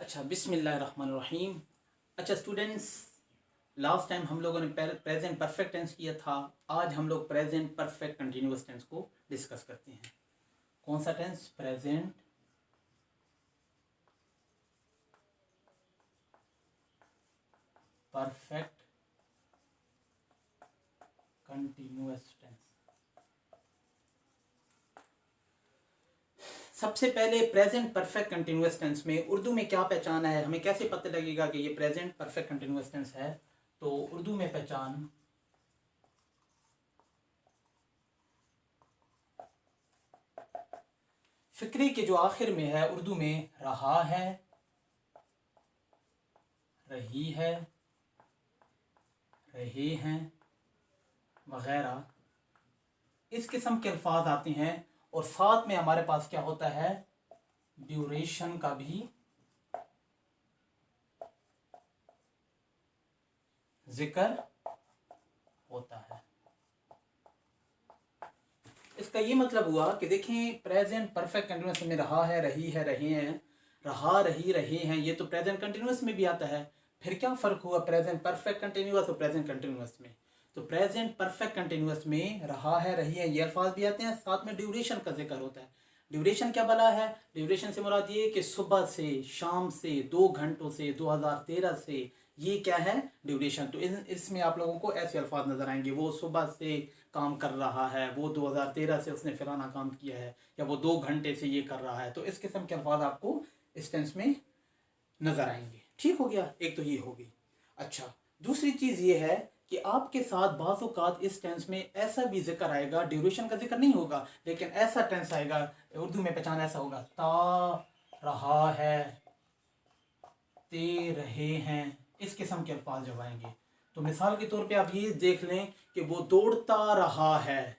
अच्छा, बिस्मिल्लाहिर्रहमानिर्रहीम। अच्छा स्टूडेंट्स, लास्ट टाइम हम लोगों ने प्रेजेंट परफेक्ट टेंस किया था। आज हम लोग प्रेजेंट परफेक्ट कंटिन्यूअस टेंस को डिस्कस करते हैं। कौन सा tense? Present perfect continuous tense. सबसे पहले प्रेजेंट परफेक्ट कंटिन्यूअस टेंस में उर्दू में क्या पहचान है, हमें कैसे पता लगेगा कि ये प्रेजेंट परफेक्ट कंटिन्यूअस टेंस है? तो उर्दू में पहचान फिक्रे के जो आखिर में है, उर्दू में रहा है, रही है, रहे हैं वगैरह, इस किस्म के अल्फाज आते हैं। और साथ में हमारे पास क्या होता है? ड्यूरेशन का भी जिक्र होता है। इसका ये मतलब हुआ कि देखें, प्रेजेंट परफेक्ट कंटिन्यूअस में रहा है, रही है, रहे हैं, रहा, रही, रहे हैं, ये तो प्रेजेंट कंटिन्यूअस में भी आता है। फिर क्या फ़र्क हुआ प्रेजेंट परफेक्ट कंटिन्यूअस और प्रेजेंट कंटिन्यूअस में? तो प्रेजेंट परफेक्ट कंटिन्यूअस में रहा है, रही है, ये अल्फाज भी आते हैं, साथ में ड्यूरेशन का जिक्र होता है। ड्यूरेशन क्या बला है? ड्यूरेशन से मुराद ये कि सुबह से, शाम से, 2 घंटों से, 2013 से, ये क्या है? ड्यूरेशन। तो इसमें आप लोगों को ऐसे अल्फाज नजर आएंगे, वो सुबह से काम कर रहा है, वो 2013 से उसने फलाना काम किया है, या वो 2 घंटे से ये कर रहा है। तो इस किस्म के अल्फाज आपको इस टेंस में नजर आएंगे। ठीक हो गया, एक तो ये होगी। अच्छा, दूसरी चीज ये है कि आपके साथ बाज़ औक़ात इस टेंस में ऐसा भी जिक्र आएगा, ड्यूरेशन का जिक्र नहीं होगा, लेकिन ऐसा टेंस आएगा, उर्दू में पहचान ऐसा होगा, ता रहा है, ते रहे हैं, इस किस्म के अल्फाज जब आएंगे। तो मिसाल के तौर पे आप ये देख लें कि वो दौड़ता रहा है,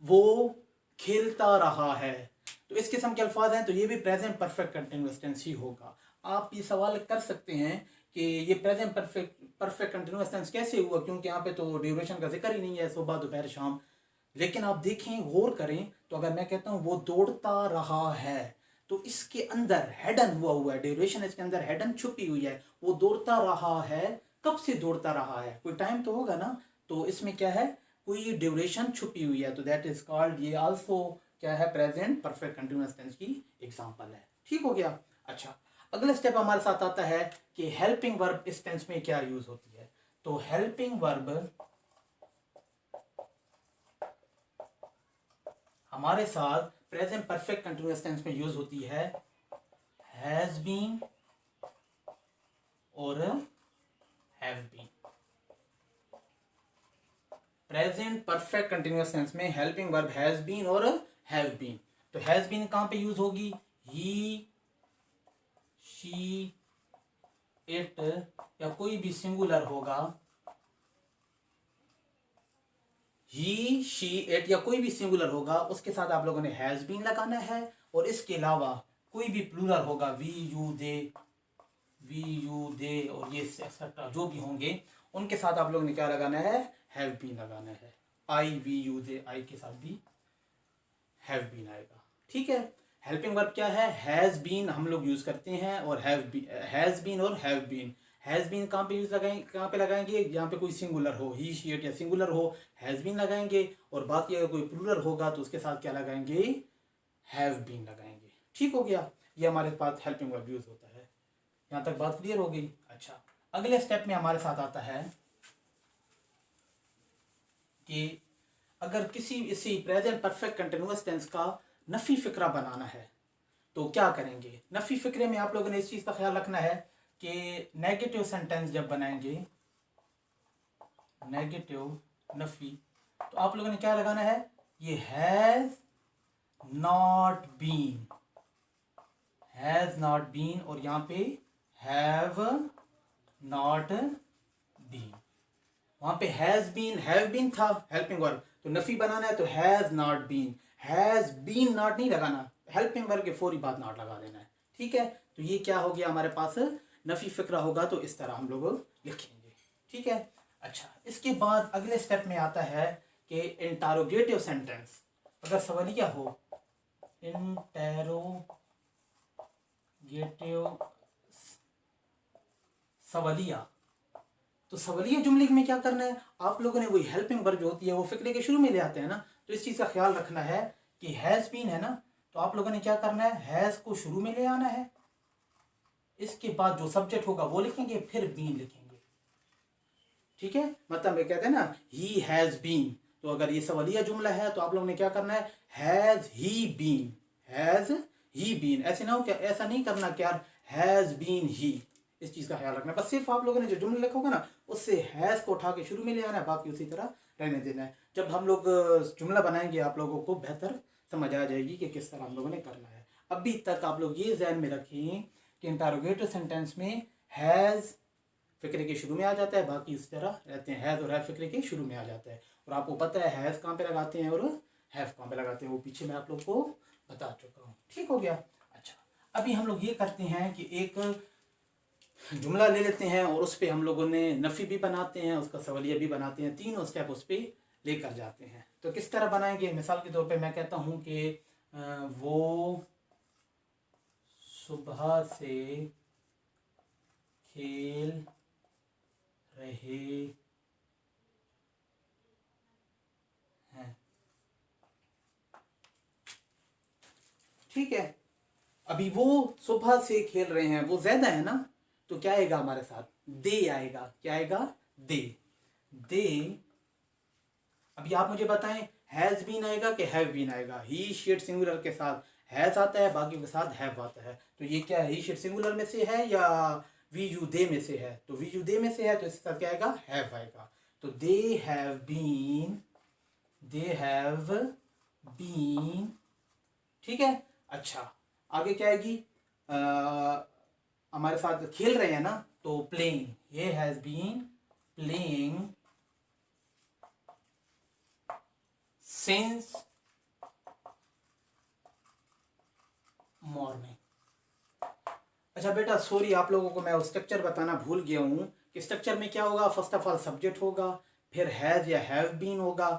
वो खेलता रहा है। तो इस किस्म के अल्फाज हैं, तो ये भी प्रेजेंट परफेक्ट कंटिन्यूअस टेंस ही होगा। आप ये सवाल कर सकते हैं कि ये प्रेजेंट परफेक्ट कंटिन्यूअस टेंस कैसे हुआ, क्योंकि यहाँ पे तो ड्यूरेशन का जिक्र ही नहीं है, सुबह, दोपहर, शाम। लेकिन आप देखें, गौर करें, तो अगर मैं कहता हूँ वो दौड़ता रहा है, तो इसके अंदर हेडन हुआ है, ड्यूरेशन इसके अंदर हेडन छुपी हुई है। वो दौड़ता रहा है, कब से दौड़ता रहा है? कोई टाइम तो होगा ना। तो इसमें क्या है? कोई ड्यूरेशन छुपी हुई है, तो दैट इज कॉल्ड, ये आल्सो क्या है? प्रेजेंट परफेक्ट कंटिन्यूअस टेंस की एग्जांपल है। ठीक हो गया। अच्छा, अगला स्टेप हमारे साथ आता है कि हेल्पिंग वर्ब इस टेंस में क्या यूज होती है। तो हेल्पिंग वर्ब हमारे साथ प्रेजेंट परफेक्ट कंटिन्यूअस टेंस में यूज होती है हैज बीन और have been. Present perfect continuous tense में हेल्पिंग वर्ब हैज बीन और हैव बीन। तो हैज बीन कहां पे यूज होगी? ही, शी, इट, या कोई भी सिंगुलर होगा, ही, शी, इट, या कोई भी सिंगुलर होगा, उसके साथ आप लोगों ने हैज बीन लगाना है। और इसके अलावा कोई भी प्लूरल होगा, we, you, they, we, you, they, और ये एक्सेट्रा जो भी होंगे, उनके साथ आप लोगों ने क्या लगाना है? हैव बीन लगाना है। आई, वी, यू, दे, आई के साथ भी हैव बीन आएगा। ठीक है। हेल्पिंग वर्ब क्या है? हैज बीन हम लोग यूज करते हैं, और हैज बीन और हैव बीन। हैज बीन कहाँ पे यूज लगाएंगे, कहाँ पे लगाएंगे? यहाँ पे कोई सिंगुलर हो, ही, शी, इट, या सिंगुलर हो, हैज बीन लगाएंगे। और बाकी अगर कोई प्लूरल होगा तो उसके साथ क्या लगाएंगे? हैव बीन लगाएंगे। ठीक हो गया। ये हमारे पास हेल्पिंग वर्ब यूज होता है। यहाँ तक बात क्लियर हो गई। अच्छा, अगले स्टेप में हमारे साथ आता है कि अगर किसी इसी प्रेजेंट परफेक्ट कंटिन्यूअस टेंस का नफी फिक्रा बनाना है तो क्या करेंगे? नफी फिक्रे में आप लोगों ने इस चीज का ख्याल रखना है कि नेगेटिव सेंटेंस जब बनाएंगे, नेगेटिव, नफी, तो आप लोगों ने क्या लगाना है? ये has not been, has not been, और यहां पे हैव नॉट बीन। वहां पे हैज बीन, हैव बीन था हेल्पिंग वर्ब, तो नफी बनाना है तो has not been, has been not नहीं लगाना, हेल्पिंग वर्ब के फौरी बाद नॉट लगा देना है। ठीक है। तो ये क्या हो गया हमारे पास? नफी फिक्रा होगा, तो इस तरह हम लोग लिखेंगे। ठीक है। अच्छा, इसके बाद अगले स्टेप में आता है कि इंटरोगेटिव सेंटेंस, अगर सवालिया हो, इंटरोगेटिव सवालिया। तो सवालिया जुमले में क्या करना है, आप लोगों ने वही हेल्पिंग वर्ब जो होती है वो फिक्रे के शुरू में ले आते हैं ना, तो इस चीज़ का ख्याल रखना है कि हैज़ बीन है ना, तो आप लोगों ने क्या करना है, हैज़ को शुरू में ले आना है, इसके बाद जो सब्जेक्ट होगा वो लिखेंगे, फिर बीन लिखेंगे। ठीक है, मतलब ये कहते हैं ना ही हैज़ बीन, तो अगर ये सवालिया जुमला है तो आप लोगों ने क्या करना है, has he been, has he been. ऐसे ना हो क्या, ऐसा नहीं करना कि यार हैज़ बीन ही, इस चीज़ का ख्याल रखना है। बस सिर्फ आप लोगों ने जो जुमला लिखा होगा ना उससे हैज़ को उठा के शुरू में ले आना है, बाकी उसी तरह रहने देना है। जब हम लोग जुमला बनाएंगे आप लोगों को बेहतर समझ आ जाएगी कि किस तरह हम लोगों ने करना है। अभी तक आप लोग ये ध्यान में रखें कि इंटरोगेटिव सेंटेंस में हैज़ फिक्रे के शुरू में आ जाता है, बाकी उस तरह रहते हैं, हैज़ और हैव फिक्रे के शुरू में आ जाता है। और आपको पता है हैज़ कहाँ पे लगाते हैं और हैव कहाँ पे लगाते हैं, वो पीछे मैं आप लोग को बता चुका हूँ। ठीक हो गया। अच्छा, अभी हम लोग ये करते हैं कि एक जुमला ले लेते हैं और उस पर हम लोगों ने नफ़ी भी बनाते हैं, उसका सवालिया भी बनाते हैं, तीनों स्टेप उस पर लेकर जाते हैं। तो किस तरह बनाएंगे, मिसाल के तौर पे मैं कहता हूँ कि वो सुबह से खेल रहे हैं। ठीक है, अभी वो सुबह से खेल रहे हैं, वो ज्यादा है ना, तो क्या आएगा हमारे साथ, दे आएगा। क्या आएगा, दे। दे, अभी आप मुझे बताएं हैज बीन आएगा कि हैव बीन आएगा। ही शीट सिंगुलर के साथ हैज आता है, बाकी के साथ हैव आता है, तो ये क्या है, ही शीट सिंगुलर में से है या वी यू दे में से है, तो वी यू दे में से है, तो इसके साथ क्या आएगा, हैव आएगा। तो they have been, they have been. ठीक है, अच्छा आगे क्या आएगी, हमारे साथ खेल रहे हैं ना, तो प्लेइंग, ये has been playing since morning. अच्छा बेटा सॉरी, आप लोगों को मैं वो स्ट्रक्चर बताना भूल गया हूँ कि स्ट्रक्चर में क्या होगा, फर्स्ट ऑफ ऑल सब्जेक्ट होगा, फिर हैज या हैव बीन होगा,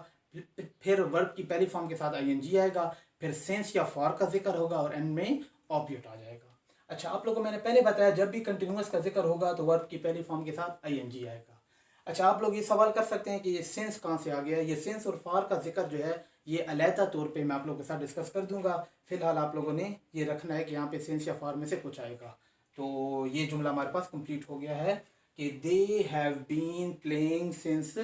फिर वर्ब की पहली फॉर्म के साथ आईएनजी आएगा, फिर सेंस या फॉर का जिक्र होगा और एंड में ऑब्जेक्ट आ जाएगा। अच्छा, आप लोगों को मैंने पहले बताया जब भी कंटिन्यूअस का जिक्र होगा तो वर्ब की पहली फॉर्म के साथ आईएनजी आएगा। अच्छा, आप लोग ये सवाल कर सकते हैं कि ये सेंस कहाँ से आ गया। ये सेंस और फॉर का जिक्र जो है ये अलहदा तौर पे मैं आप लोगों के साथ डिस्कस कर दूंगा। फिलहाल आप लोगों ने ये रखना है कि यहाँ पे सेंस या फॉर में से कुछ आएगा। तो ये जुमला हमारे पास कंप्लीट हो गया है कि they have been playing since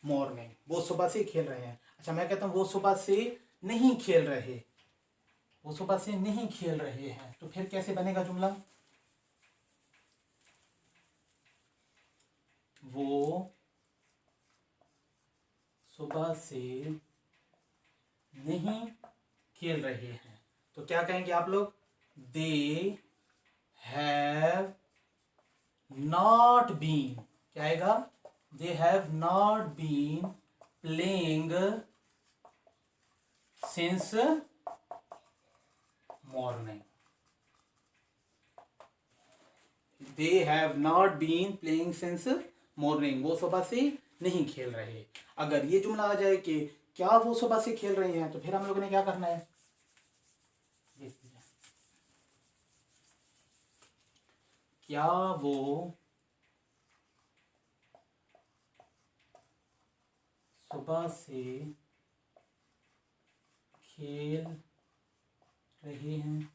morning, वो सुबह से खेल रहे हैं। अच्छा, मैं कहता हूँ वो सुबह से नहीं खेल रहे, वो सुबह से नहीं खेल रहे हैं, तो फिर कैसे बनेगा जुमला, वो सुबह से नहीं खेल रहे हैं, तो क्या कहेंगे आप लोग, दे हैव नॉट बीन, क्या आएगा, they have not been playing since morning, they have not been playing since morning, वो सुबह से नहीं खेल रहे। अगर ये जुमला आ जाए कि क्या वो सुबह से खेल रहे हैं, तो फिर हम लोगों ने क्या करना है, क्या वो सुबह से खेल रहे हैं।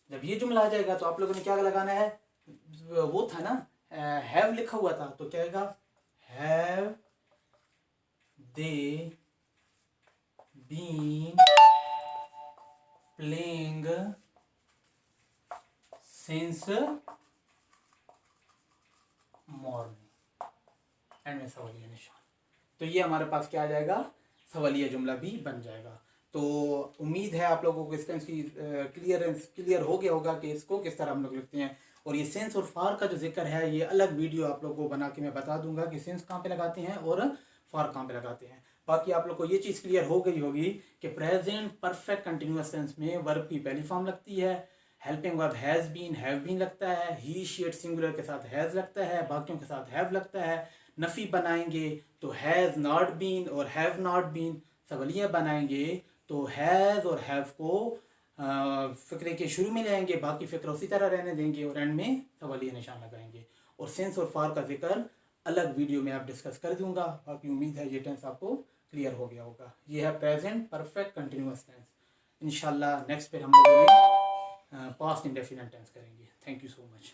जब ये जुमला आ जाएगा तो आप लोगों ने क्या लगाना है, वो था ना हैव लिखा हुआ था, तो क्या आएगा, have they been playing since morning, end में सवालिया निशान। तो ये हमारे पास क्या आ जाएगा, सवालिया जुमला भी बन जाएगा। तो उम्मीद है आप लोगों को इसका क्लियर हो गया होगा कि इसको किस तरह हम लोग लिखते हैं। और ये सेंस और फार का जो जिक्र है ये अलग वीडियो आप लोगों को बना के मैं बता दूंगा कि सेंस कहाँ पे लगाते हैं और फार कहाँ पे लगाते हैं। बाकी आप लोग को ये चीज़ क्लियर हो गई होगी कि प्रेजेंट परफेक्ट कंटिन्यूअस टेंस में वर्ब की पहली फॉर्म लगती है, helping verb has been have been लगता है, ही शी सिंगुलर के साथ हैज़ लगता है, बाकियों के साथ हैव लगता है। नफ़ी बनाएंगे तो हैज़ नॉट बीन और हैव नॉट बीन। सवालिया बनाएंगे तो हैज़ और हैव को फ़िक्रे के शुरू में लाएंगे, बाकी फ़िक्र उसी तरह रहने देंगे और एंड में सवालिया निशान लगाएंगे। और सेंस और फार का जिक्र अलग वीडियो में आप डिस्कस कर दूंगा। बाकी उम्मीद है ये टेंस आपको क्लियर हो गया होगा। ये है प्रेजेंट परफेक्ट कंटिन्यूअस टेंस। इंशाल्लाह नेक्स्ट पे हम लोगों ने पास्ट इंडेफिनिट टेंस करेंगे। Thank you so much.